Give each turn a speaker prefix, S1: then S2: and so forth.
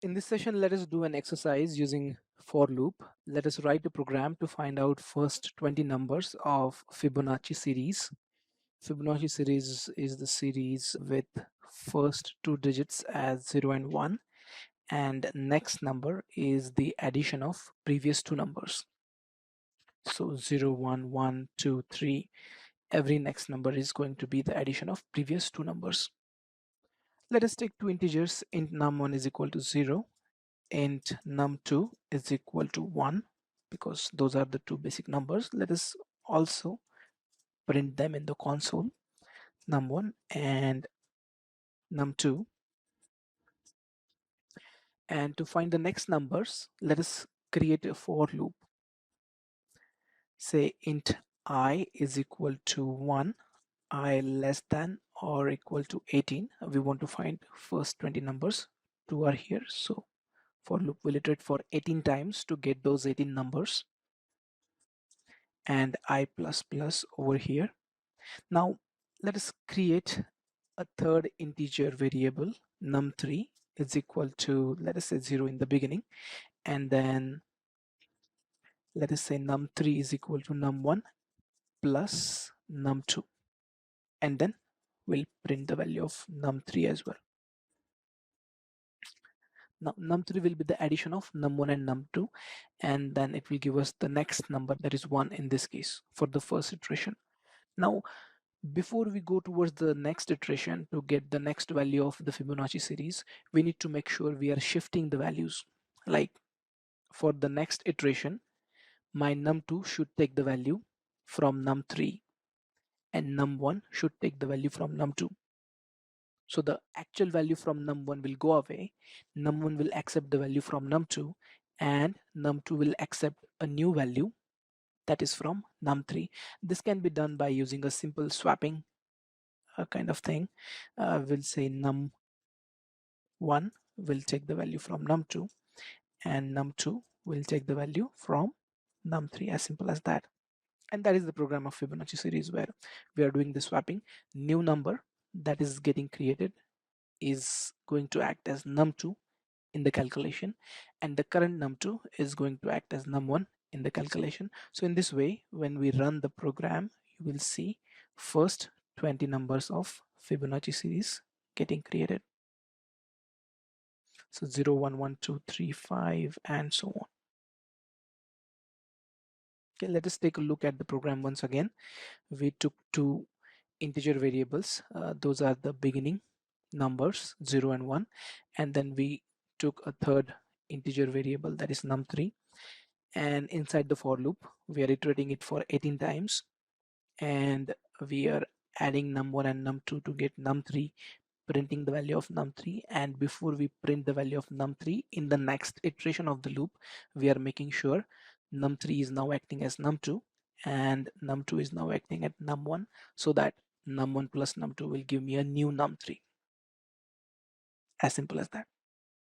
S1: In this session, let us do an exercise using for loop. Let us write a program to find out first 20 numbers of Fibonacci series. Fibonacci series is the series with first two digits as 0 and 1, and next number is the addition of previous two numbers. So 0, 1, 1, 2, 3. Every next number is going to be the addition of previous two numbers. Let us take two integers. Int num1 is equal to 0, int num2 is equal to 1, because those are the two basic numbers. Let us also print them in the console, num1 and num2. And to find the next numbers, let us create a for loop. Say int I is equal to 1, I less than or equal to 18. We want to find first 20 numbers. 2 are here, so for loop will iterate for 18 times to get those 18 numbers, and I plus plus over here. Now let us create a third integer variable, num3 is equal to, let us say 0 in the beginning, and then let us say num3 is equal to num1 plus num2, and then we'll print the value of num3 as well. Now num3 will be the addition of num1 and num2, and then it will give us the next number, that is 1 in this case for the first iteration. Now before we go towards the next iteration to get the next value of the Fibonacci series, we need to make sure we are shifting the values. Like for the next iteration, my num2 should take the value from num3 and num1 should take the value from num2. So the actual value from num1 will go away, num1 will accept the value from num2, and num2 will accept a new value that is from num3. This can be done by using a simple swapping kind of thing. We'll say num1 will take the value from num2 and num2 will take the value from num3, as simple as that. And that is the program of Fibonacci series, where we are doing the swapping. New number that is getting created is going to act as num2 in the calculation, and the current num2 is going to act as num1 in the calculation. So in this way, when we run the program, you will see first 20 numbers of Fibonacci series getting created. So 0, 1, 1, 2, 3, 5, and so on. Okay, let us take a look at the program once again. We took two integer variables. Those are the beginning numbers 0 and 1, and then we took a third integer variable, that is num3, and inside the for loop we are iterating it for 18 times, and we are adding num1 and num2 to get num3, printing the value of num3, and before we print the value of num3 in the next iteration of the loop, we are making sure num3 is now acting as num2 and num2 is now acting at num1, so that num1 plus num2 will give me a new num3. As simple as that.